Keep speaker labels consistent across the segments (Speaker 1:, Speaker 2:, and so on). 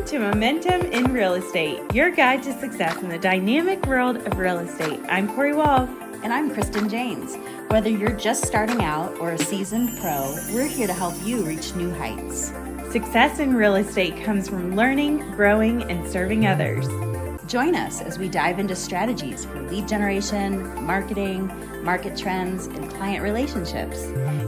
Speaker 1: to Momentum in Real Estate, your guide to success in the dynamic world of real estate. I'm Cory Wolf.
Speaker 2: And I'm Kristen James. Whether you're just starting out or a seasoned pro, we're here to help you reach new heights.
Speaker 1: Success in real estate comes from learning, growing, and serving others.
Speaker 2: Join us as we dive into strategies for lead generation, marketing, market trends, and client relationships.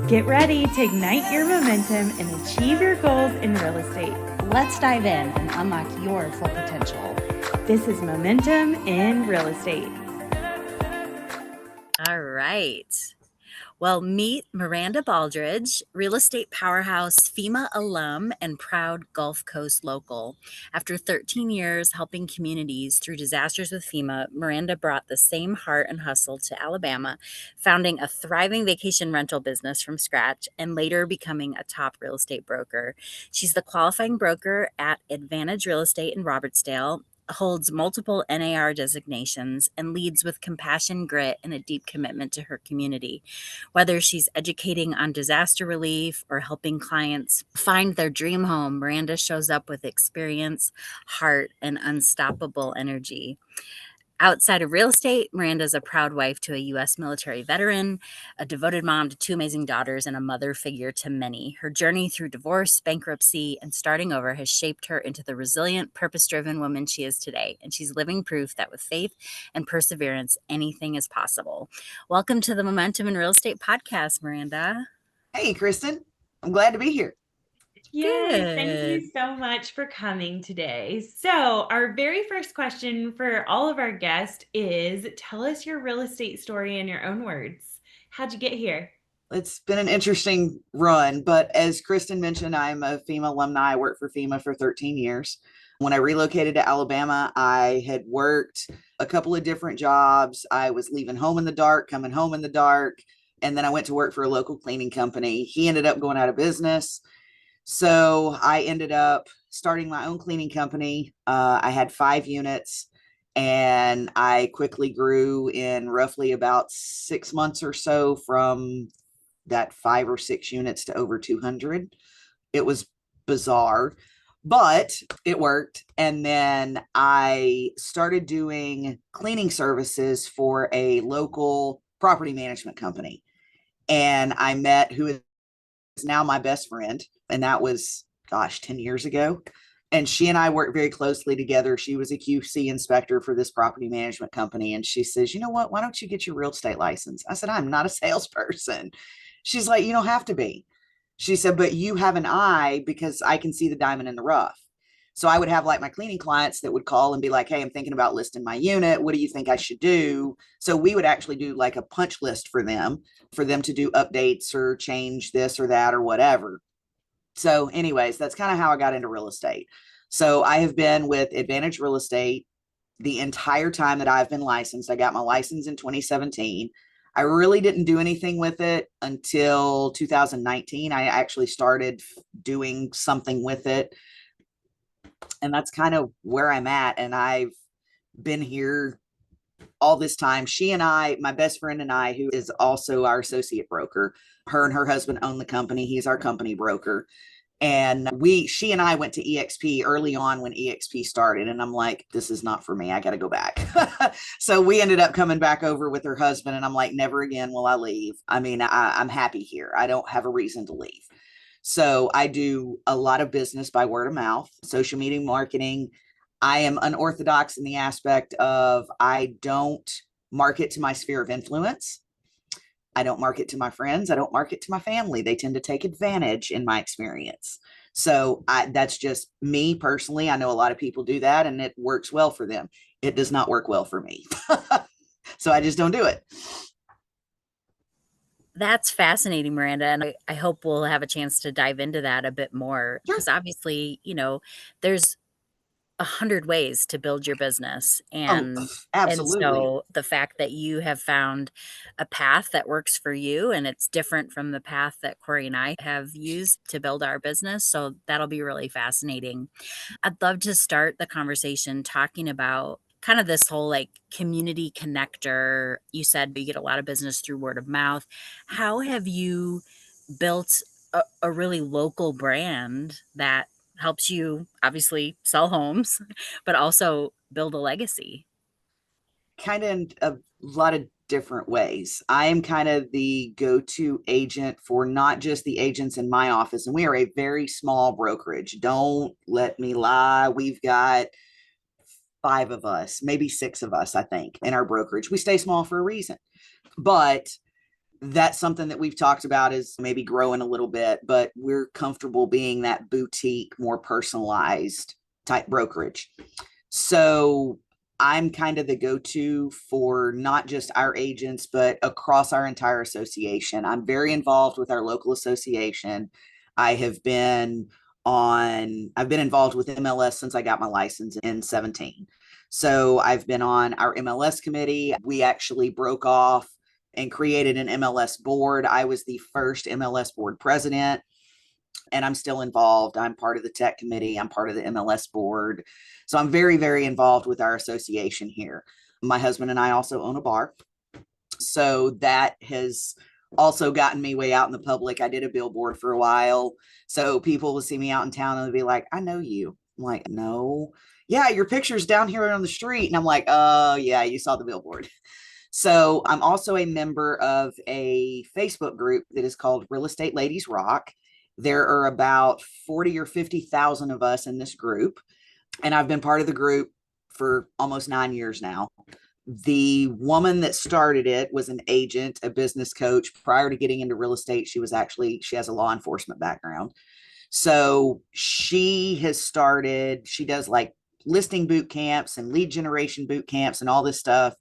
Speaker 1: Get ready to ignite your momentum and achieve your goals in real estate.
Speaker 2: Let's dive in and unlock your full potential.
Speaker 1: This is Momentum in Real Estate.
Speaker 3: All right. Well, meet Miranda Baldridge, real estate powerhouse, FEMA alum, and proud Gulf Coast local. After 13 years helping communities through disasters with FEMA, Miranda brought the same heart and hustle to Alabama, founding a thriving vacation rental business from scratch and later becoming a top real estate broker. She's the qualifying broker at Advantage Real Estate in Robertsdale, holds multiple NAR designations, and leads with compassion, grit, and a deep commitment to her community. Whether she's educating on disaster relief or helping clients find their dream home, Miranda shows up with experience, heart, and unstoppable energy. Outside of real estate, Miranda's a proud wife to a U.S. military veteran, a devoted mom to two amazing daughters, and a mother figure to many. Her journey through divorce, bankruptcy, and starting over has shaped her into the resilient, purpose-driven woman she is today, and she's living proof that with faith and perseverance, anything is possible. Welcome to the Momentum in Real Estate podcast, Miranda.
Speaker 4: Hey, Kristen. I'm glad to be here.
Speaker 1: Yay, thank you so much for coming today. So our very first question for all of our guests is, tell us your real estate story in your own words. How'd you get here?
Speaker 4: It's been an interesting run, but as Kristen mentioned, I'm a FEMA alumni. I worked for FEMA for 13 years. When I relocated to Alabama, I had worked a couple of different jobs. I was leaving home in the dark, coming home in the dark, and then I went to work for a local cleaning company. He ended up going out of business. So I ended up starting my own cleaning company. I had 5 units and I quickly grew in roughly about 6 months or so from that 5 or 6 units to over 200. It was bizarre, but it worked. And then I started doing cleaning services for a local property management company. And I met who is now my best friend. And that was, 10 years ago. And she and I worked very closely together. She was a QC inspector for this property management company. And she says, you know what, why don't you get your real estate license? I said, I'm not a salesperson. She's like, you don't have to be. She said, but you have an eye because I can see the diamond in the rough. So I would have like my cleaning clients that would call and be like, hey, I'm thinking about listing my unit. What do you think I should do? So we would actually do like a punch list for them to do updates or change this or that or whatever. So anyways, that's kind of how I got into real estate. So I have been with Advantage Real Estate the entire time that I've been licensed. I got my license in 2017. I really didn't do anything with it until 2019. I actually started doing something with it. And that's kind of where I'm at. And I've been here all this time. She and I, my best friend and I, who is also our associate broker, her and her husband own the company. He's our company broker. And she and I went to EXP early on when EXP started. And I'm like, this is not for me. I got to go back. So we ended up coming back over with her husband. And I'm like, never again will I leave. I mean, I'm happy here. I don't have a reason to leave. So I do a lot of business by word of mouth, social media marketing. I am unorthodox in the aspect of I don't market to my sphere of influence. I don't market to my friends. I don't market to my family. They tend to take advantage in my experience. So that's just me personally. I know a lot of people do that and it works well for them. It does not work well for me. So I just don't do it.
Speaker 3: That's fascinating, Miranda. And I hope we'll have a chance to dive into that a bit more. Because obviously, there's 100 ways to build your business. And
Speaker 4: absolutely.
Speaker 3: And so the fact that you have found a path that works for you and it's different from the path that Cory and I have used to build our business. So that'll be really fascinating. I'd love to start the conversation talking about kind of this whole like community connector. You said you get a lot of business through word of mouth. How have you built a really local brand that helps you obviously sell homes, but also build a legacy?
Speaker 4: Kind of in a lot of different ways. I am kind of the go-to agent for not just the agents in my office, and we are a very small brokerage. Don't let me lie. We've got 5 of us, maybe 6 of us, I think, in our brokerage. We stay small for a reason. But that's something that we've talked about is maybe growing a little bit, but we're comfortable being that boutique, more personalized type brokerage. So I'm kind of the go-to for not just our agents, but across our entire association. I'm very involved with our local association. I have been I've been involved with MLS since I got my license in 17. So I've been on our MLS committee. We actually broke off and created an MLS board. I was the first MLS board president, and I'm still involved. I'm part of the tech committee. I'm part of the MLS board. So I'm very, very involved with our association here. My husband and I also own a bar. So that has also gotten me way out in the public. I did a billboard for a while. So people will see me out in town and they'll be like, I know you. I'm like, no. Yeah, your picture's down here on the street. And I'm like, oh, yeah, you saw the billboard. So I'm also a member of a Facebook group that is called Real Estate Ladies Rock. There are about 40 or 50,000 of us in this group, and I've been part of the group for almost 9 years now. The woman that started it was an agent, a business coach. Prior to getting into real estate, she has a law enforcement background. So she does like listing boot camps and lead generation boot camps and all this stuff.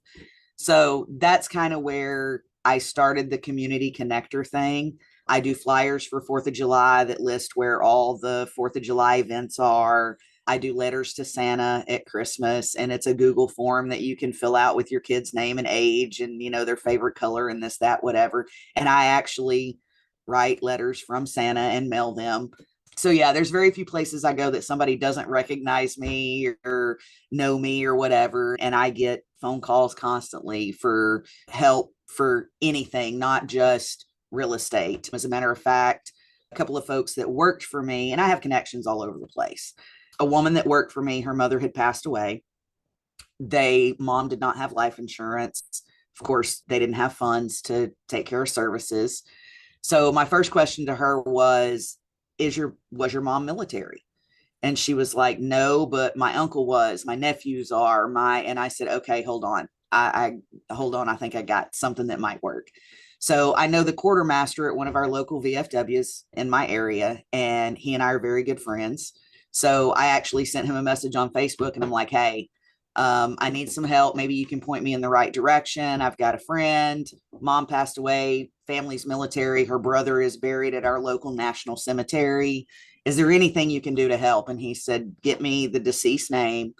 Speaker 4: So that's kind of where I started the community connector thing. I do flyers for 4th of July that list where all the 4th of July events are. I do letters to Santa at Christmas, and it's a Google form that you can fill out with your kid's name and age and, their favorite color and this, that, whatever. And I actually write letters from Santa and mail them. So yeah, there's very few places I go that somebody doesn't recognize me or know me or whatever. And I get phone calls constantly for help for anything, not just real estate. As a matter of fact, a couple of folks that worked for me, and I have connections all over the place. A woman that worked for me, her mother had passed away. Mom did not have life insurance. Of course, they didn't have funds to take care of services. So my first question to her was your mom military? And she was like, no, but my uncle was, my nephews are, and I said, okay, hold on. I hold on. I think I got something that might work. So I know the quartermaster at one of our local VFWs in my area, and he and I are very good friends. So I actually sent him a message on Facebook, and I'm like, hey, I need some help. Maybe you can point me in the right direction. I've got a friend. Mom passed away. Family's military. Her brother is buried at our local national cemetery. Is there anything you can do to help? And he said, get me the deceased name,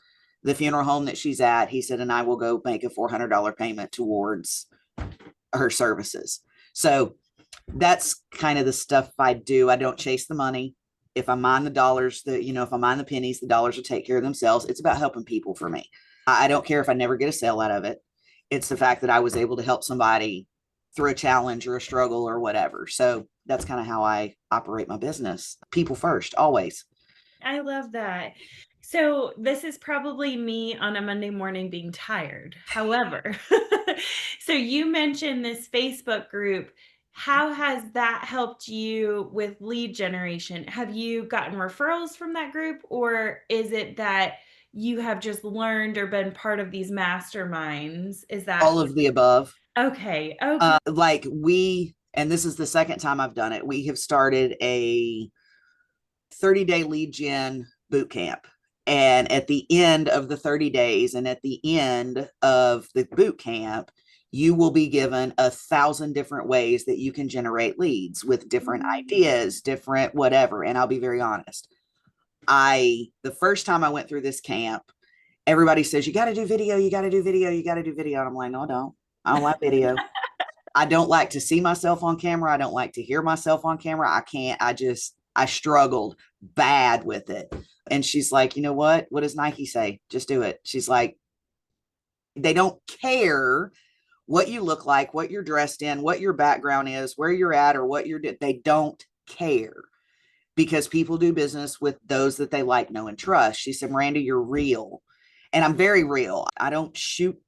Speaker 4: the funeral home that she's at. He said, and I will go make a $400 payment towards her services. So that's kind of the stuff I do. I don't chase the money. If I mind the dollars, if I mind the pennies, the dollars will take care of themselves. It's about helping people for me. I don't care if I never get a sale out of it. It's the fact that I was able to help somebody through a challenge or a struggle or whatever. So that's kind of how I operate my business. People first, always.
Speaker 1: I love that. So this is probably me on a Monday morning being tired. However, so you mentioned this Facebook group. How has that helped you with lead generation? Have you gotten referrals from that group, or is it that you have just learned or been part of these masterminds? Is that
Speaker 4: all of the above?
Speaker 1: Okay.
Speaker 4: And this is the second time I've done it. We have started a 30-day lead gen boot camp. And at the end of the 30 days and at the end of the boot camp, you will be given 1,000 different ways that you can generate leads with different ideas, different whatever. And I'll be very honest. The first time I went through this camp, everybody says, you got to do video, you got to do video, you got to do video. And I'm like, no, I don't. I don't like video. I don't like to see myself on camera. I don't like to hear myself on camera. I struggled bad with it. And she's like, you know what? What does Nike say? Just do it. She's like, they don't care what you look like, what you're dressed in, what your background is, where you're at, or what you're doing. They don't care. because people do business with those that they like, know, and trust. She said, Miranda, you're real. And I'm very real. I don't shoot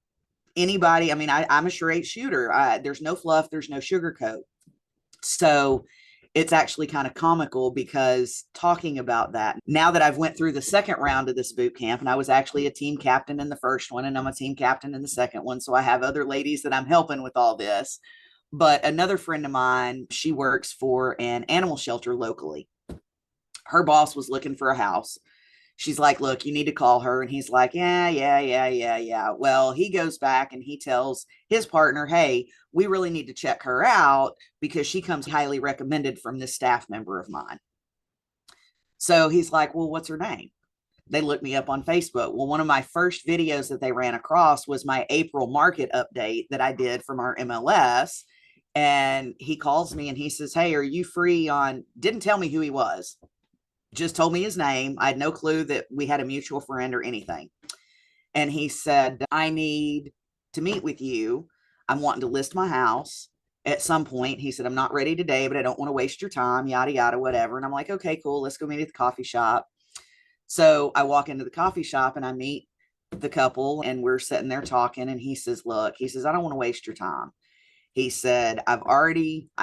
Speaker 4: anybody. I mean, I'm a straight shooter. There's no fluff, there's no sugarcoat. So it's actually kind of comical because talking about that, now that I've went through the second round of this boot camp, and I was actually a team captain in the first one, and I'm a team captain in the second one. So I have other ladies that I'm helping with all this. But another friend of mine, she works for an animal shelter locally. Her boss was looking for a house. She's like, look, you need to call her. And he's like, yeah. Well, he goes back and he tells his partner, hey, we really need to check her out because she comes highly recommended from this staff member of mine. So he's like, well, what's her name? They looked me up on Facebook. Well, one of my first videos that they ran across was my April market update that I did from our MLS. And he calls me and he says, hey, are you free on, didn't tell me who he was, just told me his name. I had no clue that we had a mutual friend or anything. And he said, I need to meet with you. I'm wanting to list my house at some point. He said, I'm not ready today, but I don't want to waste your time, yada, yada, whatever. And I'm like, okay, cool. Let's go meet at the coffee shop. So I walk into the coffee shop and I meet the couple and we're sitting there talking. And he says, look, he says, I don't want to waste your time. He said, I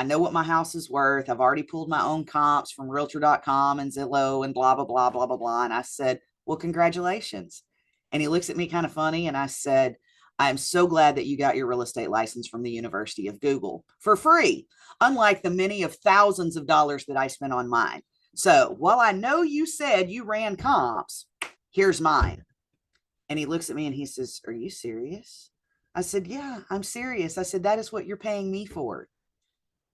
Speaker 4: know what my house is worth. I've already pulled my own comps from realtor.com and Zillow and blah, blah, blah, blah, blah, blah. And I said, well, congratulations. And he looks at me kind of funny. And I said, I'm so glad that you got your real estate license from the University of Google for free, unlike the many of thousands of dollars that I spent on mine. So while I know you said you ran comps, here's mine. And he looks at me and he says, are you serious? I said, yeah, I'm serious. I said, that is what you're paying me for.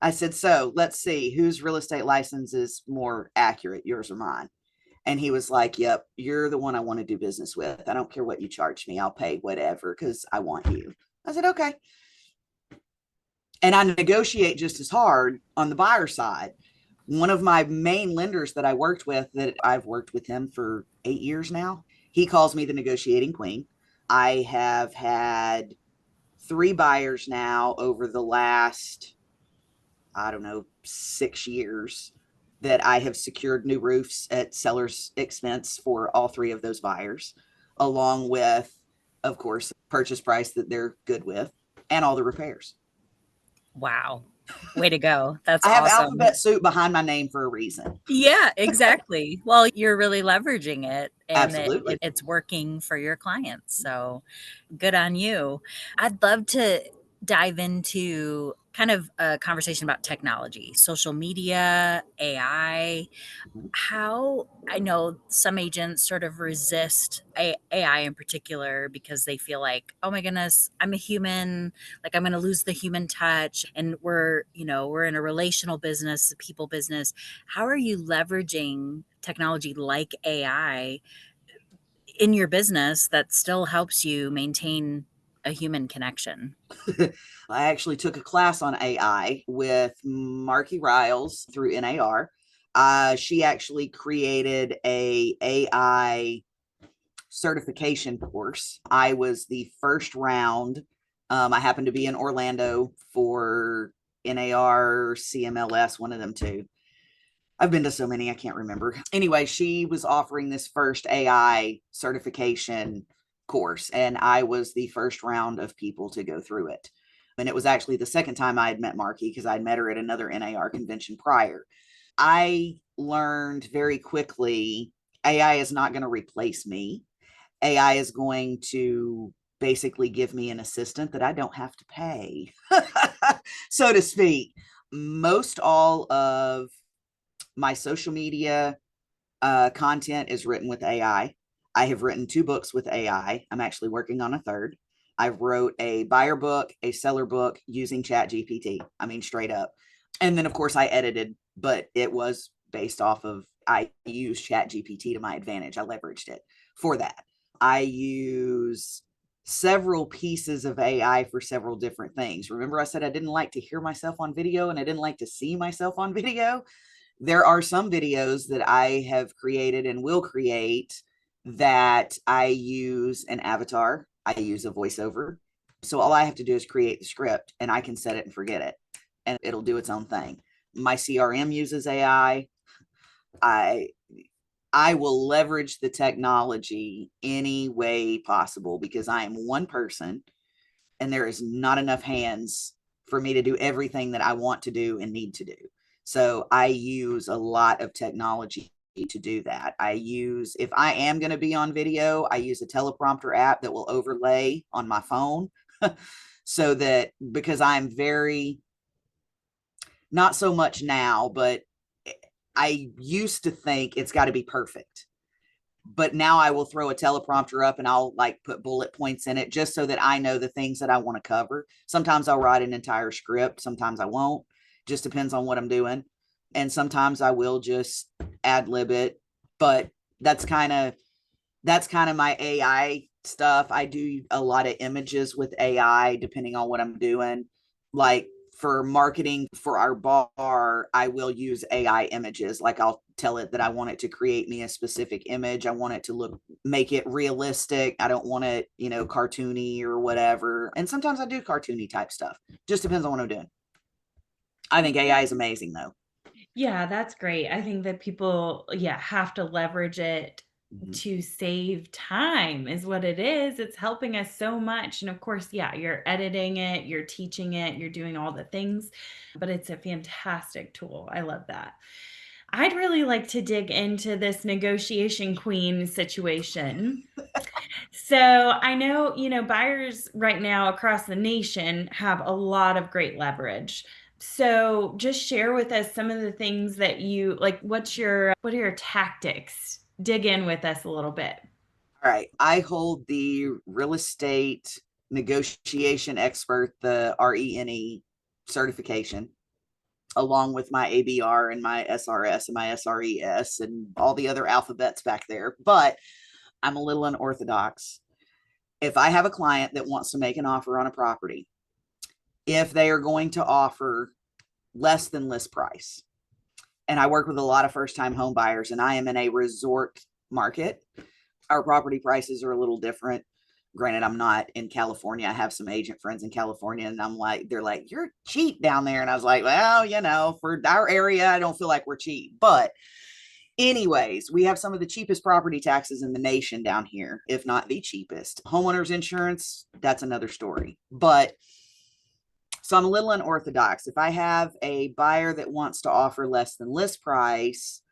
Speaker 4: I said, so let's see whose real estate license is more accurate, yours or mine. And he was like, yep, you're the one I want to do business with. I don't care what you charge me. I'll pay whatever because I want you. I said, okay. And I negotiate just as hard on the buyer side. One of my main lenders that I worked with, that I've worked with him for 8 years now, he calls me the negotiating queen. I have had 3 buyers now over the last, 6 years that I have secured new roofs at seller's expense for all 3 of those buyers, along with, of course, purchase price that they're good with and all the repairs.
Speaker 3: Wow. Way to go. That's
Speaker 4: I have
Speaker 3: awesome.
Speaker 4: alphabet soup behind my name for a reason.
Speaker 3: Yeah, exactly. Well, you're really leveraging it and
Speaker 4: Absolutely.
Speaker 3: it's working for your clients. So good on you. I'd love to dive into kind of a conversation about technology, social media, AI. How I know some agents sort of resist AI in particular because they feel like, oh my goodness, I'm a human, like I'm going to lose the human touch. And we're in a relational business, a people business. How are you leveraging technology like AI in your business that still helps you maintain a human connection?
Speaker 4: I actually took a class on AI with Marky Riles through NAR. She actually created a AI certification course. I was the first round. I happened to be in Orlando for NAR, CMLS, one of them two. I've been to so many, I can't remember. Anyway, she was offering this first AI certification course, and I was the first round of people to go through it. And it was actually the second time I had met Marky because I'd met her at another NAR convention prior. I learned very quickly AI is not going to replace me. AI is going to basically give me an assistant that I don't have to pay, so to speak. Most all of my social media content is written with AI. I have written 2 books with AI. I'm actually working on a third. I wrote a buyer book, a seller book using ChatGPT. I mean, straight up. And then, of course, I edited, but it was based off of, I used ChatGPT to my advantage. I leveraged it for that. I use several pieces of AI for several different things. Remember, I said I didn't like to hear myself on video and I didn't like to see myself on video. There are some videos that I have created and will create that I use an avatar. I use a voiceover. So all I have to do is create the script and I can set it and forget it and it'll do its own thing. My CRM uses AI. I I will leverage the technology any way possible because I am one person and there is not enough hands for me to do everything that I want to do and need to do. So I use a lot of technology to do that. If I am going to be on video, I use a teleprompter app that will overlay on my phone so that because I'm very, not so much now, but I used to think it's got to be perfect. But now I will throw a teleprompter up and I'll like put bullet points in it just so that I know the things that I want to cover. Sometimes I'll write an entire script, sometimes I won't. Just depends on what I'm doing. And sometimes I will just ad lib it, but that's kind of my AI stuff. I do a lot of images with AI depending on what I'm doing. Like for marketing for our bar, I will use AI images. Like I'll tell it that I want it to create me a specific image. I want it to make it realistic. I don't want it, cartoony or whatever. And sometimes I do cartoony type stuff. Just depends on what I'm doing. I think AI is amazing though.
Speaker 1: Yeah, that's great. I think that people, have to leverage it
Speaker 4: Mhm.
Speaker 1: to save time is what it is. It's helping us so much. And of course, you're editing it, you're teaching it, you're doing all the things, but it's a fantastic tool. I love that. I'd really like to dig into this negotiation queen situation. So I know, buyers right now across the nation have a lot of great leverage. So just share with us some of the things that you like. What are your tactics? Dig in with us a little bit.
Speaker 4: All right. I hold the real estate negotiation expert, the RENE certification, along with my ABR and my SRS and my SRES and all the other alphabets back there. But I'm a little unorthodox. If I have a client that wants to make an offer on a property, if they are going to offer less than list price, and I work with a lot of first time home buyers, and I am in a resort market, our property prices are a little different. Granted, I'm not in California. I have some agent friends in California, and they're like, you're cheap down there. And I was like, well, for our area, I don't feel like we're cheap. But anyways, we have some of the cheapest property taxes in the nation down here, if not the cheapest. Homeowners insurance, that's another story. But so I'm a little unorthodox. If I have a buyer that wants to offer less than list price,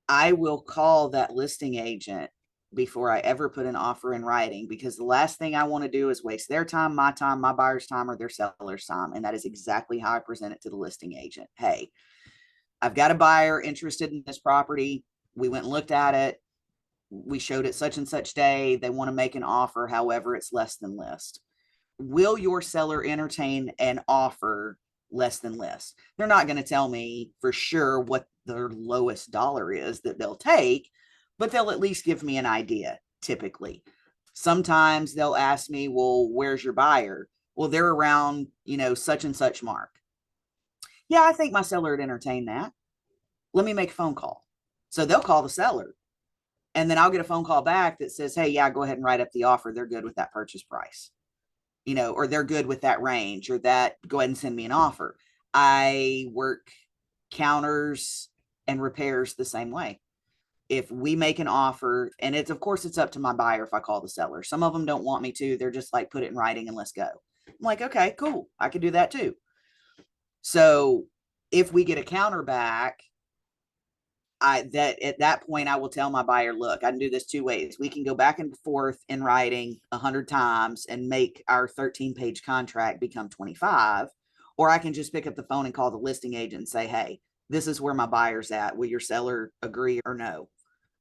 Speaker 4: I will call that listing agent before I ever put an offer in writing, because the last thing I want to do is waste their time, my buyer's time, or their seller's time. And that is exactly how I present it to the listing agent. Hey, I've got a buyer interested in this property. We went and looked at it. We showed it such and such day. They want to make an offer. However, it's less than list. Will your seller entertain an offer less than list? They're not going to tell me for sure what their lowest dollar is that they'll take, but they'll at least give me an idea typically. Sometimes they'll ask me, well, where's your buyer? Well, they're around, such and such mark. Yeah, I think my seller would entertain that. Let me make a phone call. So they'll call the seller, and then I'll get a phone call back that says, hey, yeah, go ahead and write up the offer. They're good with that purchase price, or they're good with that range, or that, go ahead and send me an offer. I work counters and repairs the same way. If we make an offer, and of course it's up to my buyer if I call the seller. Some of them don't want me to. They're just like, put it in writing and let's go. I'm like, okay, cool. I can do that too. So if we get a counter back, at that point, I will tell my buyer, look, I can do this two ways. We can go back and forth in writing 100 times and make our 13-page contract become 25, or I can just pick up the phone and call the listing agent and say, hey, this is where my buyer's at. Will your seller agree or no?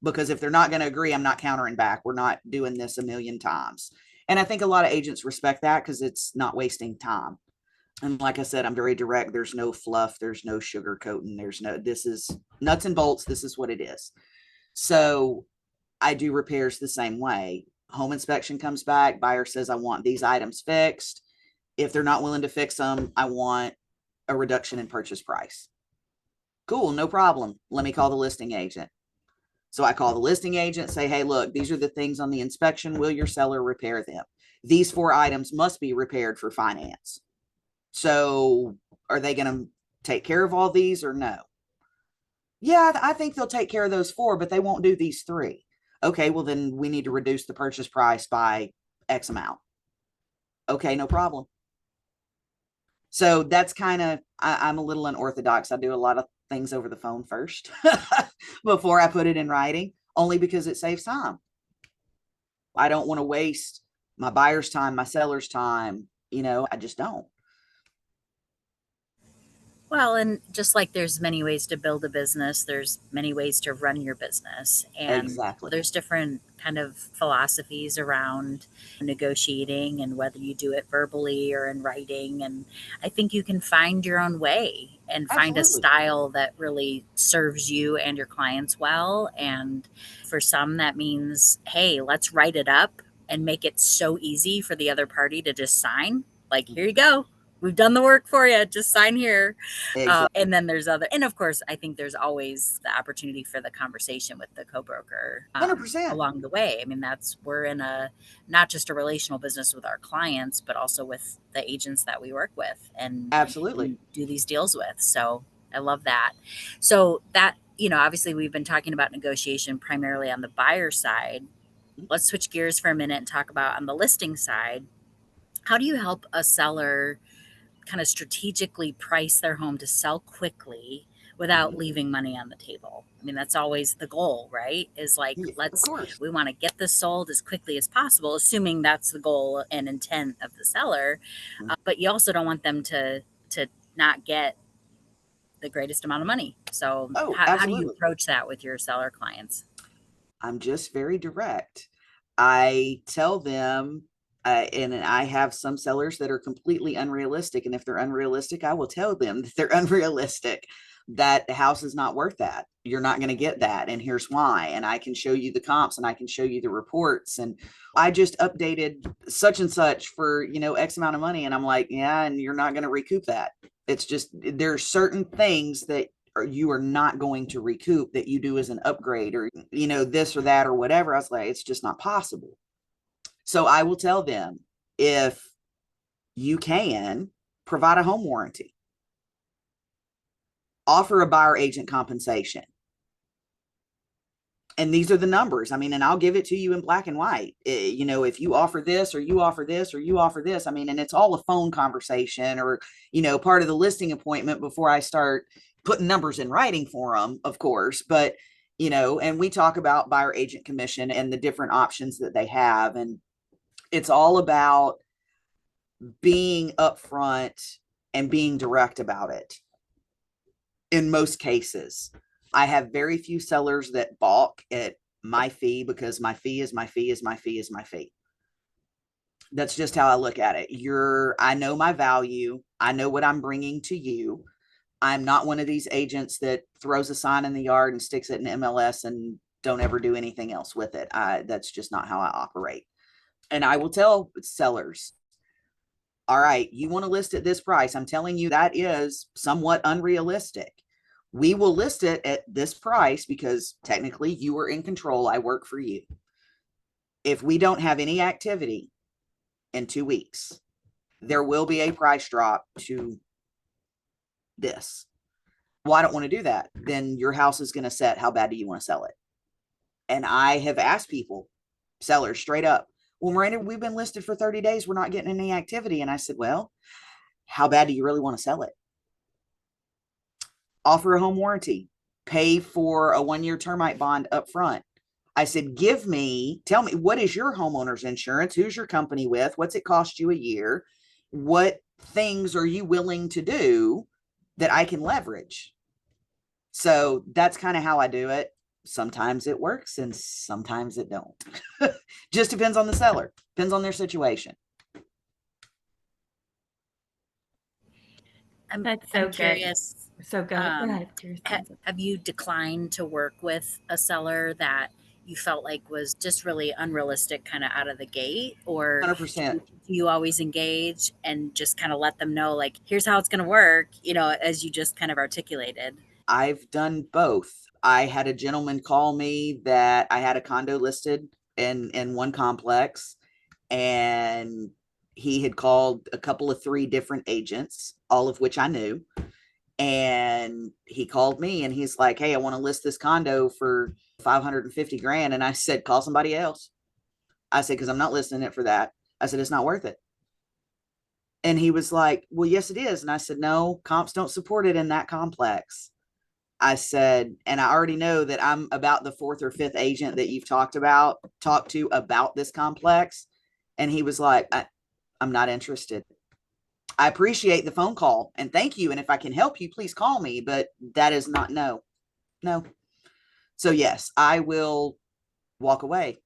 Speaker 4: Because if they're not going to agree, I'm not countering back. We're not doing this a million times. And I think a lot of agents respect that because it's not wasting time. And like I said, I'm very direct. There's no fluff. There's no sugar coating. This is nuts and bolts. This is what it is. So I do repairs the same way. Home inspection comes back. Buyer says, I want these items fixed. If they're not willing to fix them, I want a reduction in purchase price. Cool. No problem. Let me call the listing agent. So I call the listing agent, say, hey, look, these are the things on the inspection. Will your seller repair them? These 4 items must be repaired for finance. So are they going to take care of all these or no? Yeah, I think they'll take care of those 4, but they won't do these 3. Okay, well, then we need to reduce the purchase price by X amount. Okay, no problem. So that's kind of, I'm a little unorthodox. I do a lot of things over the phone first before I put it in writing, only because it saves time. I don't want to waste my buyer's time, my seller's time. I just don't.
Speaker 3: Well, and just like there's many ways to build a business, there's many ways to run your business. And
Speaker 4: Exactly.
Speaker 3: there's different kind of philosophies around negotiating and whether you do it verbally or in writing. And I think you can find your own way and find a
Speaker 4: Absolutely.
Speaker 3: style that really serves you and your clients well. And for some, that means, hey, let's write it up and make it so easy for the other party to just sign. Like, here you go. We've done the work for you. Just sign here.
Speaker 4: Exactly.
Speaker 3: And then there's other, and of course, I think there's always the opportunity for the conversation with the co-broker
Speaker 4: 100%.
Speaker 3: along the way. I mean, we're in not just a relational business with our clients, but also with the agents that we work with
Speaker 4: Absolutely.
Speaker 3: and do these deals with. So I love that. So that, obviously we've been talking about negotiation primarily on the buyer side. Let's switch gears for a minute and talk about on the listing side. How do you help a seller kind of strategically price their home to sell quickly without
Speaker 4: Mhm.
Speaker 3: leaving money on the table? I mean, that's always the goal, right? Is like,
Speaker 4: Yeah, of course.
Speaker 3: we want to get this sold as quickly as possible, assuming that's the goal and intent of the seller.
Speaker 4: Mhm.
Speaker 3: But you also don't want them to not get the greatest amount of money. So
Speaker 4: Oh,
Speaker 3: how do you
Speaker 4: absolutely.
Speaker 3: approach that with your seller clients?
Speaker 4: I'm just very direct. I tell them, and I have some sellers that are completely unrealistic. And if they're unrealistic, I will tell them that they're unrealistic, that the house is not worth that. You're not going to get that. And here's why. And I can show you the comps and I can show you the reports. And I just updated such and such for, X amount of money. And I'm like, yeah, and you're not going to recoup that. It's just, there's certain things that or you are not going to recoup that you do as an upgrade or this or that or whatever. I was like, it's just not possible. So I will tell them, if you can, provide a home warranty, offer a buyer agent compensation, and these are the numbers. I mean, and I'll give it to you in black and white. If you offer this or you offer this or you offer this, I mean, and it's all a phone conversation or, part of the listing appointment before I start putting numbers in writing for them, of course. But, and we talk about buyer agent commission and the different options that they have. And it's all about being upfront and being direct about it in most cases. I have very few sellers that balk at my fee because my fee is my fee is my fee is my fee. That's just how I look at it. I know my value. I know what I'm bringing to you. I'm not one of these agents that throws a sign in the yard and sticks it in MLS and don't ever do anything else with it. That's just not how I operate. And I will tell sellers, all right, you want to list at this price. I'm telling you that is somewhat unrealistic. We will list it at this price because technically you are in control. I work for you. If we don't have any activity in 2 weeks, there will be a price drop to this. Well, I don't want to do that. Then your house is going to set. How bad do you want to sell it? And I have asked people, sellers, straight up, well, Miranda, we've been listed for 30 days. We're not getting any activity. And I said, well, how bad do you really want to sell it? Offer a home warranty, pay for a 1-year termite bond up front. I said, tell me, what is your homeowner's insurance? Who's your company with? What's it cost you a year? What things are you willing to do that I can leverage? So that's kind of how I do it. Sometimes it works and sometimes it don't. Just depends on the seller, depends on their situation.
Speaker 1: That's so
Speaker 3: I'm
Speaker 1: good.
Speaker 3: curious.
Speaker 1: So go ahead, Kirsten.
Speaker 3: Have you declined to work with a seller that you felt like was just really unrealistic kind of out of the gate? Or
Speaker 4: 100%.
Speaker 3: do you always engage and just kind of let them know, like, here's how it's going to work, as you just kind of articulated?
Speaker 4: I've done both. I had a gentleman call me that I had a condo listed in one complex, and he had called a couple of 3 different agents, all of which I knew. And he called me and he's like, hey, I want to list this condo for 550 grand. And I said, call somebody else. I said, because I'm not listing it for that. I said, it's not worth it. And he was like, well, yes, it is. And I said, no, comps don't support it in that complex. I said, and I already know that I'm about the fourth or fifth agent that you've talked to about this complex. And he was like, I'm not interested. I appreciate the phone call and thank you. And if I can help you, please call me. But that is not, no. So yes, I will walk away.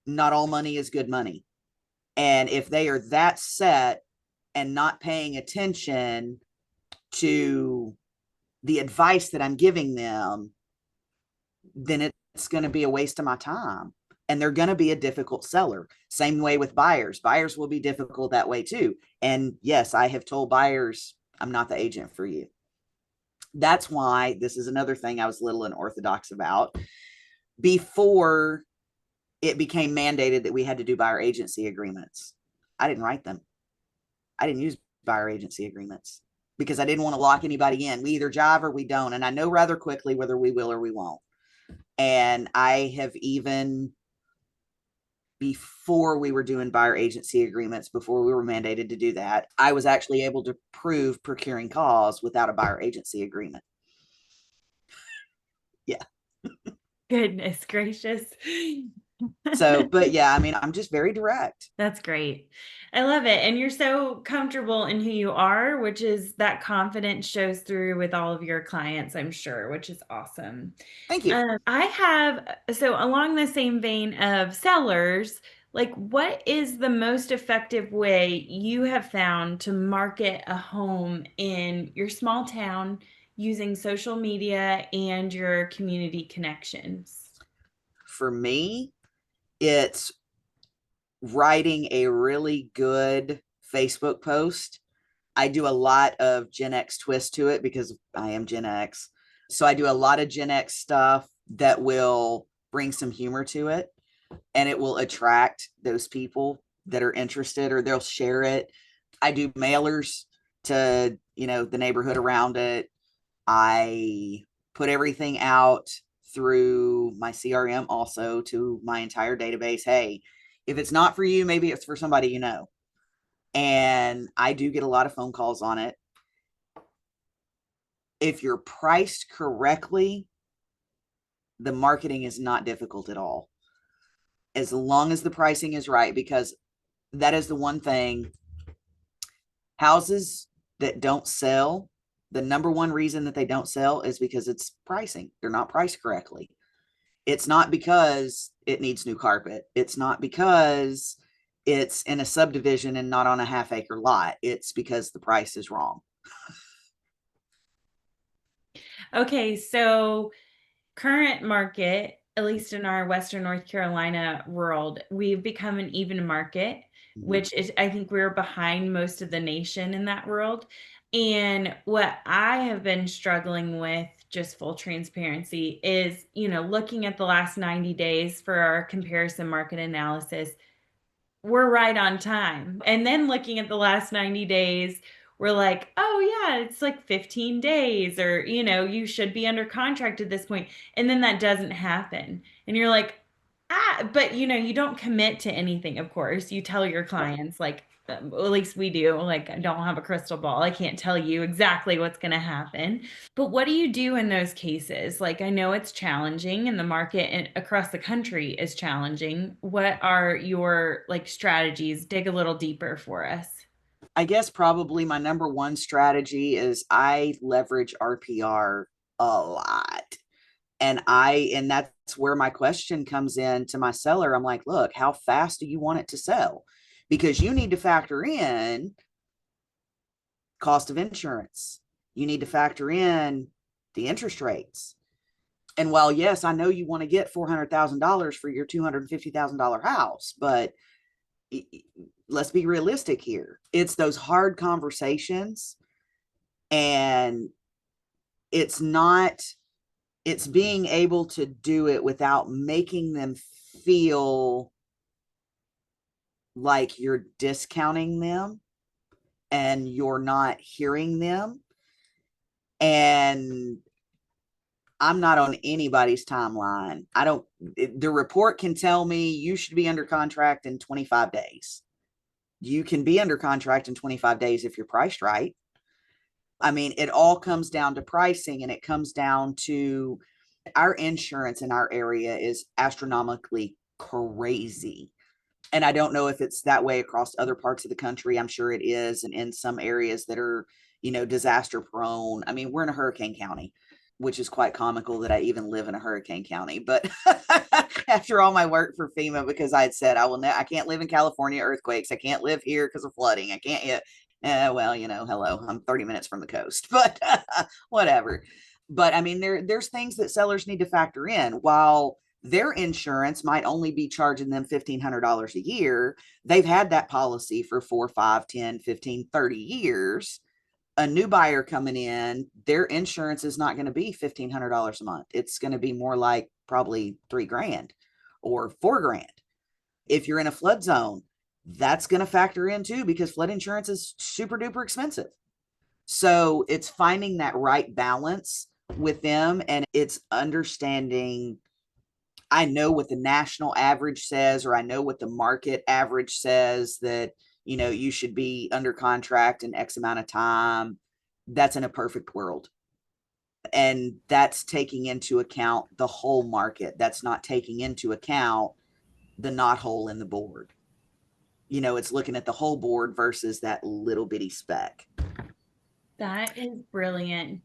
Speaker 4: Not all money is good money. And if they are that set and not paying attention to the advice that I'm giving them, then it's going to be a waste of my time. And they're going to be a difficult seller. Same way with buyers. Buyers will be difficult that way too. And yes, I have told buyers, I'm not the agent for you. That's why this is another thing I was a little unorthodox about. Before it became mandated that we had to do buyer agency agreements, I didn't write them. I didn't use buyer agency agreements because I didn't want to lock anybody in. We either jive or we don't. And I know rather quickly whether we will or we won't. And I have even, before we were doing buyer agency agreements, before we were mandated to do that, I was actually able to prove procuring cause without a buyer agency agreement. Yeah.
Speaker 1: Goodness gracious.
Speaker 4: So, but yeah, I mean, I'm just very direct.
Speaker 1: That's great. I love it. And you're so comfortable in who you are, which is that confidence shows through with all of your clients, I'm sure, which is awesome.
Speaker 4: Thank you.
Speaker 1: I have, so along the same vein of sellers, like what is the most effective way you have found to market a home in your small town using social media and your community connections?
Speaker 4: For me, it's writing a really good Facebook post. I do a lot of Gen X twist to it because I am Gen X. So I do a lot of Gen X stuff that will bring some humor to it, and it will attract those people that are interested, or they'll share it. I do mailers to, the neighborhood around it. I put everything out through my CRM also to my entire database. Hey, if it's not for you, maybe it's for somebody you know. And I do get a lot of phone calls on it. If you're priced correctly, the marketing is not difficult at all. As long as the pricing is right, because that is the one thing. Houses that don't sell, the number one reason that they don't sell is because it's pricing. They're not priced correctly. It's not because it needs new carpet. It's not because it's in a subdivision and not on a half-acre lot. It's because the price is wrong.
Speaker 1: Okay, so current market, at least in our Western North Carolina world, we've become an even market, which is, I think we're behind most of the nation in that world. And what I have been struggling with, just full transparency, is, looking at the last 90 days for our comparison market analysis, we're right on time. And then looking at the last 90 days, we're like, oh yeah, it's like 15 days, or, you should be under contract at this point. And then that doesn't happen. And you're like, but you don't commit to anything, of course. You tell your clients, like, at least we do, like, I don't have a crystal ball. I can't tell you exactly what's going to happen. But what do you do in those cases? Like, I know it's challenging and the market across the country is challenging. What are your strategies? Dig a little deeper for us.
Speaker 4: I guess probably my number one strategy is I leverage RPR a lot. And that's where my question comes in to my seller. I'm like, look, how fast do you want it to sell? Because you need to factor in cost of insurance. You need to factor in the interest rates. And while, yes, I know you want to get $400,000 for your $250,000 house, but let's be realistic here. It's those hard conversations, and it's being able to do it without making them feel like you're discounting them and you're not hearing them. And I'm not on anybody's timeline. The report can tell me you should be under contract in 25 days. You can be under contract in 25 days if you're priced right. I mean, it all comes down to pricing, and it comes down to our insurance in our area is astronomically crazy. And I don't know if it's that way across other parts of the country. I'm sure it is. And in some areas that are, disaster prone. I mean, we're in a hurricane county, which is quite comical that I even live in a hurricane county. But after all my work for FEMA, because I had said I can't live in California earthquakes. I can't live here because of flooding. I can't yet. Well, hello, I'm 30 minutes from the coast, but whatever. But I mean, there's things that sellers need to factor in. While their insurance might only be charging them $1,500 a year, they've had that policy for 4, 5, 10, 15, 30 years. A new buyer coming in, their insurance is not going to be $1,500 a month. It's going to be more like probably $3,000 or $4,000. If you're in a flood zone, that's going to factor in too, because flood insurance is super duper expensive. So it's finding that right balance with them, and it's understanding, I know what the national average says, or I know what the market average says, that, you should be under contract in X amount of time. That's in a perfect world. And that's taking into account the whole market. That's not taking into account the knothole in the board. It's looking at the whole board versus that little bitty speck.
Speaker 1: That is brilliant.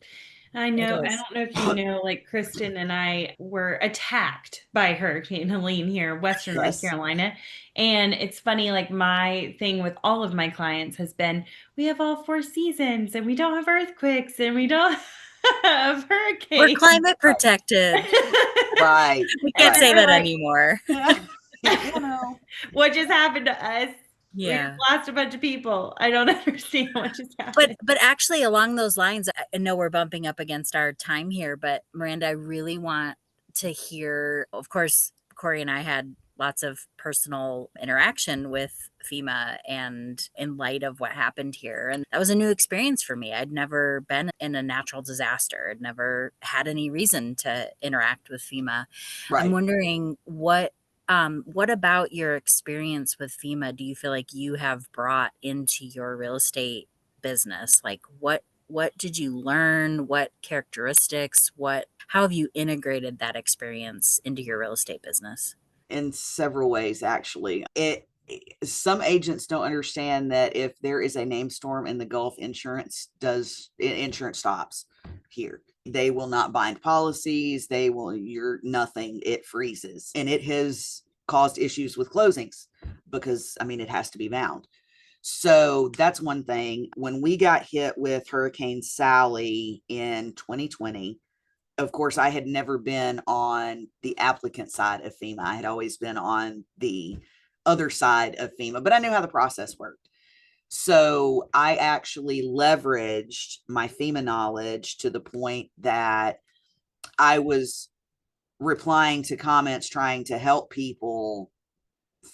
Speaker 1: I know, I don't know if you know, like Kristen and I were attacked by Hurricane Helene here, Western North
Speaker 4: Yes.
Speaker 1: Carolina. And it's funny, like my thing with all of my clients has been, we have all 4 seasons and we don't have earthquakes and we don't have hurricanes.
Speaker 3: We're climate protected.
Speaker 4: Right.
Speaker 3: We can't
Speaker 4: Right.
Speaker 3: say that anymore.
Speaker 1: What just happened to us? We
Speaker 3: Yeah.
Speaker 1: just lost a bunch of people. I don't understand what just happened.
Speaker 3: But actually, along those lines, I know we're bumping up against our time here, but Miranda, I really want to hear, of course, Cory and I had lots of personal interaction with FEMA, and in light of what happened here, and that was a new experience for me. I'd never been in a natural disaster. I'd never had any reason to interact with FEMA.
Speaker 4: Right.
Speaker 3: I'm wondering what about your experience with FEMA do you feel like you have brought into your real estate business? Like what did you learn? What characteristics? How have you integrated that experience into your real estate business?
Speaker 4: In several ways, actually. Some agents don't understand that if there is a name storm in the Gulf, insurance stops here. They will not bind policies. You're nothing. It freezes. And it has caused issues with closings because, I mean, it has to be bound. So that's one thing. When we got hit with Hurricane Sally in 2020, of course, I had never been on the applicant side of FEMA. I had always been on the other side of FEMA, but I knew how the process worked. So I actually leveraged my FEMA knowledge to the point that I was replying to comments, trying to help people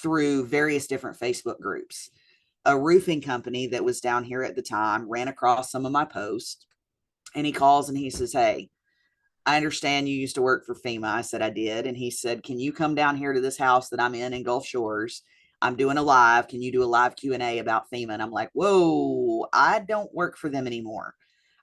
Speaker 4: through various different Facebook groups. A roofing company that was down here at the time ran across some of my posts, and he calls and he says, "Hey, I understand you used to work for FEMA." I said, "I did." And he said, "Can you come down here to this house that I'm in Gulf Shores? I'm doing a live. Can you do a live Q&A about FEMA?" And I'm like, "Whoa, I don't work for them anymore."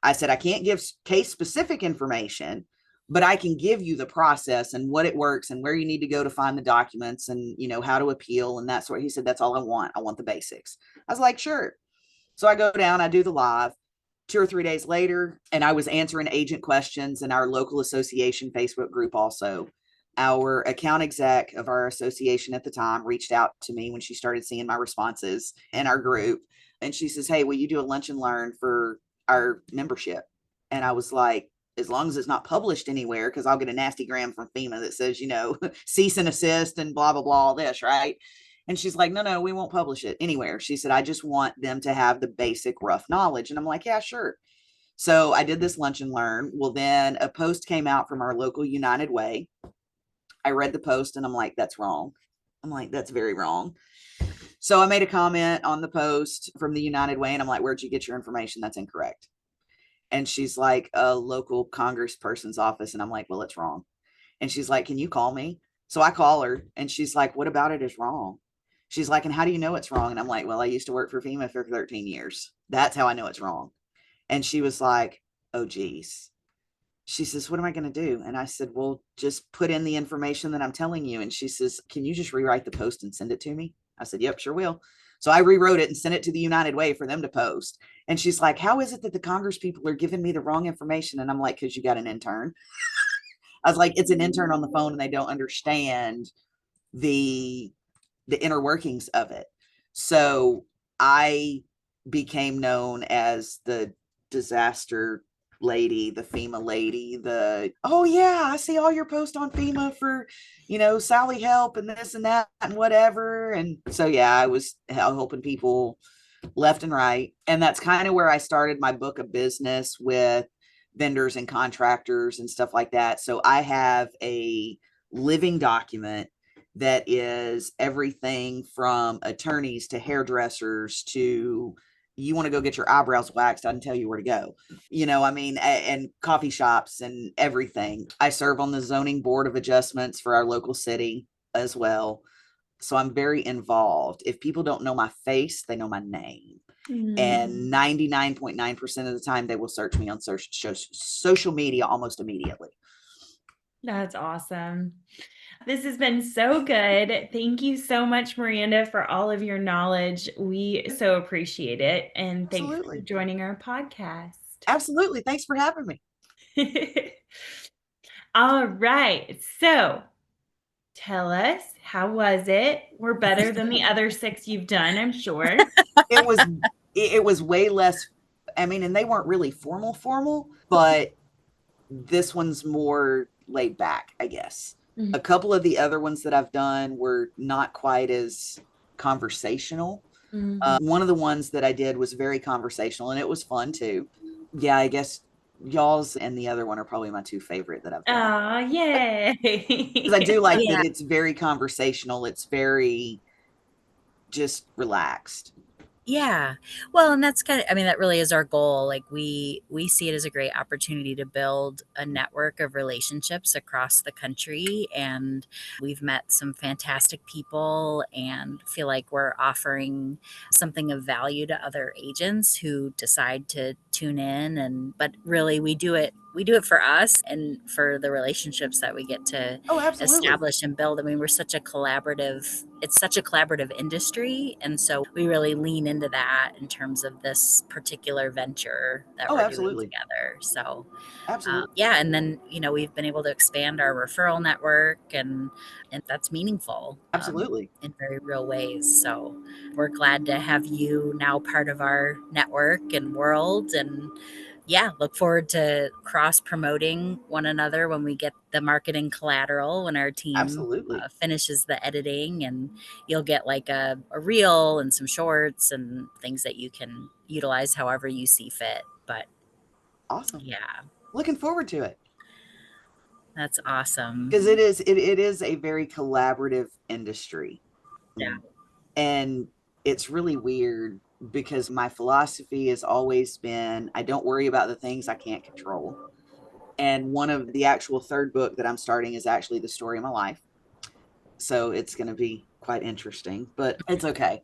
Speaker 4: I said, "I can't give case specific information, but I can give you the process and what it works and where you need to go to find the documents and, how to appeal and that sort." He said, "That's all I want. I want the basics." I was like, "Sure." So I go down, I do the live. 2 or 3 days later, and I was answering agent questions in our local association Facebook group also. Our account exec of our association at the time reached out to me when she started seeing my responses in our group. And she says, "Hey, will you do a lunch and learn for our membership?" And I was like, "As long as it's not published anywhere, because I'll get a nasty gram from FEMA that says, cease and assist and blah, blah, blah, all this, right?" And she's like, "No, we won't publish it anywhere." She said, "I just want them to have the basic rough knowledge." And I'm like, "Yeah, sure." So I did this lunch and learn. Well, then a post came out from our local United Way. I read the post and I'm like, "That's wrong." I'm like, "That's very wrong." So I made a comment on the post from the United Way and I'm like, "Where'd you get your information? That's incorrect." And she's like, a local congressperson's office. And I'm like, well, it's wrong. And she's like, can you call me? So I call her and she's like, what about it is wrong? She's like, and how do you know it's wrong? And I'm like, well, I used to work for FEMA for 13 years. That's how I know it's wrong. And she was like, oh, geez. She says, what am I going to do? And I said, well, just put in the information that I'm telling you. And she says, can you just rewrite the post and send it to me? I said, yep, sure will. So I rewrote it and sent it to the United Way for them to post. And she's like, how is it that the Congress people are giving me the wrong information? And I'm like, because you got an intern. I was like, it's an intern on the phone and they don't understand the inner workings of it. So I became known as the disaster lady, the FEMA lady, oh yeah, I see all your posts on FEMA for, Sally help and this and that and whatever. And so yeah, I was helping people left and right. And that's kind of where I started my book of business with vendors and contractors and stuff like that. So I have a living document that is everything from attorneys to hairdressers to you want to go get your eyebrows waxed, I can tell you where to go. And coffee shops and everything. I serve on the zoning board of adjustments for our local city as well. So I'm very involved. If people don't know my face, they know my name. And 99.9% of the time, they will search me on social media almost immediately.
Speaker 1: That's awesome. This has been so good. Thank you so much, Miranda, for all of your knowledge. We so appreciate it. And thanks for joining our podcast.
Speaker 4: Absolutely. Thanks for having me.
Speaker 1: All right. So tell us, how was it? We're better than the other 6 you've done, I'm sure.
Speaker 4: It was way less. And they weren't really formal, but this one's more laid back, I guess. Mm-hmm. A couple of the other ones that I've done were not quite as conversational. Mm-hmm. One of the ones that I did was very conversational and it was fun too. Yeah, I guess y'all's and the other one are probably my 2 favorite that I've done.
Speaker 1: Oh, yay.
Speaker 4: Because I do like that it's very conversational. It's very just relaxed.
Speaker 3: Yeah. Well, and that's that really is our goal. Like we see it as a great opportunity to build a network of relationships across the country. And we've met some fantastic people and feel like we're offering something of value to other agents who decide to tune in. But really we do it for us and for the relationships that we get to establish and build. We're such a collaborative, it's such a collaborative industry. And so we really lean into that in terms of this particular venture that we're doing together. So
Speaker 4: absolutely.
Speaker 3: And then, we've been able to expand our referral network and that's meaningful.
Speaker 4: Absolutely.
Speaker 3: In very real ways. So we're glad to have you now part of our network and world, and look forward to cross promoting one another when we get the marketing collateral, when our team finishes the editing, and you'll get like a reel and some shorts and things that you can utilize however you see fit. But
Speaker 4: awesome.
Speaker 3: Yeah.
Speaker 4: Looking forward to it.
Speaker 3: That's awesome.
Speaker 4: Because it is a very collaborative industry.
Speaker 3: Yeah.
Speaker 4: And it's really weird because my philosophy has always been, I don't worry about the things I can't control. And one of the actual 3rd book that I'm starting is actually the story of my life. So it's going to be quite interesting, but it's okay.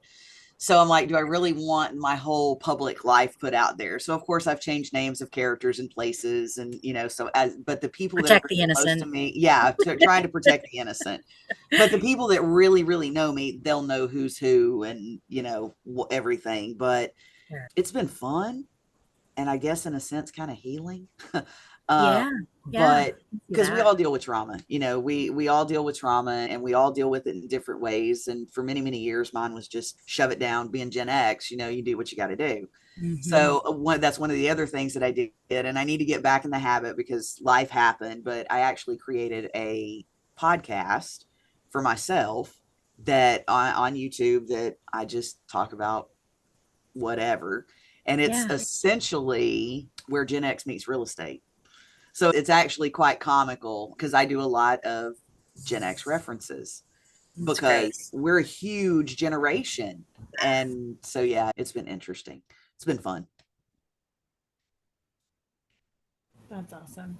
Speaker 4: So I'm like, do I really want my whole public life put out there? So of course I've changed names of characters and places and, but the people
Speaker 3: protect
Speaker 4: that
Speaker 3: the innocent
Speaker 4: to me, trying to protect the innocent, but the people that really, really know me, they'll know who's who and, everything, but it's been fun. And I guess in a sense, kind of healing. But because we all deal with trauma, we all deal with trauma and we all deal with it in different ways. And for many, many years, mine was just shove it down, being Gen X, you do what you got to do. Mm-hmm. So that's one of the other things that I did. And I need to get back in the habit because life happened, but I actually created a podcast for myself that on YouTube that I just talk about whatever. And it's essentially where Gen X meets real estate. So it's actually quite comical because I do a lot of Gen X references because we're a huge generation. And so, it's been interesting. It's been fun.
Speaker 1: That's awesome.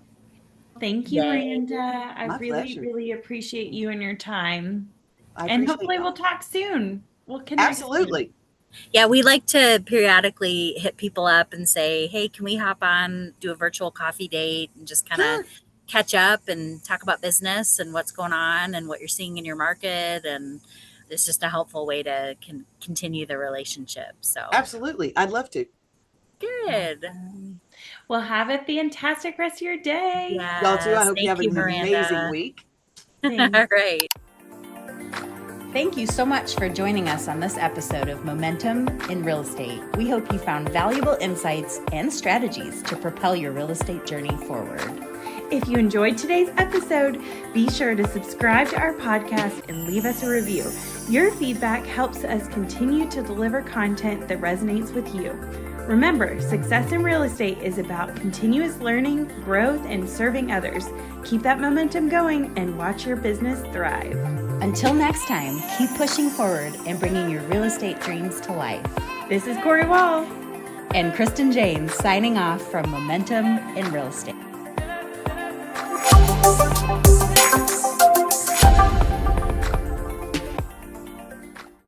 Speaker 1: Thank you,
Speaker 3: Yay.
Speaker 1: Miranda. I
Speaker 4: My
Speaker 1: really,
Speaker 4: pleasure.
Speaker 1: really appreciate you and your time.
Speaker 4: I
Speaker 1: And
Speaker 4: appreciate
Speaker 1: hopefully
Speaker 4: y'all.
Speaker 1: we'll talk soon. We'll connect soon.
Speaker 4: Absolutely.
Speaker 3: Yeah, we like to periodically hit people up and say, hey, can we hop on, do a virtual coffee date and just kind of
Speaker 4: Sure.
Speaker 3: catch up and talk about business and what's going on and what you're seeing in your market. And it's just a helpful way to continue the relationship. So
Speaker 4: Absolutely. I'd love to.
Speaker 3: good.
Speaker 1: Well, have a fantastic rest of your day.
Speaker 4: Y'all too. I
Speaker 3: Yes.
Speaker 4: hope you
Speaker 3: Thank
Speaker 4: have
Speaker 3: you,
Speaker 4: an amazing
Speaker 3: Miranda.
Speaker 4: week.
Speaker 1: Thanks.
Speaker 3: All right.
Speaker 2: Thank you so much for joining us on this episode of Momentum in Real Estate. We hope you found valuable insights and strategies to propel your real estate journey forward.
Speaker 1: If you enjoyed today's episode, be sure to subscribe to our podcast and leave us a review. Your feedback helps us continue to deliver content that resonates with you. Remember, success in real estate is about continuous learning, growth, and serving others. Keep that momentum going and watch your business thrive.
Speaker 2: Until next time, keep pushing forward and bringing your real estate dreams to life.
Speaker 1: This is Cory Wall
Speaker 2: And Kristen James signing off from Momentum in Real Estate.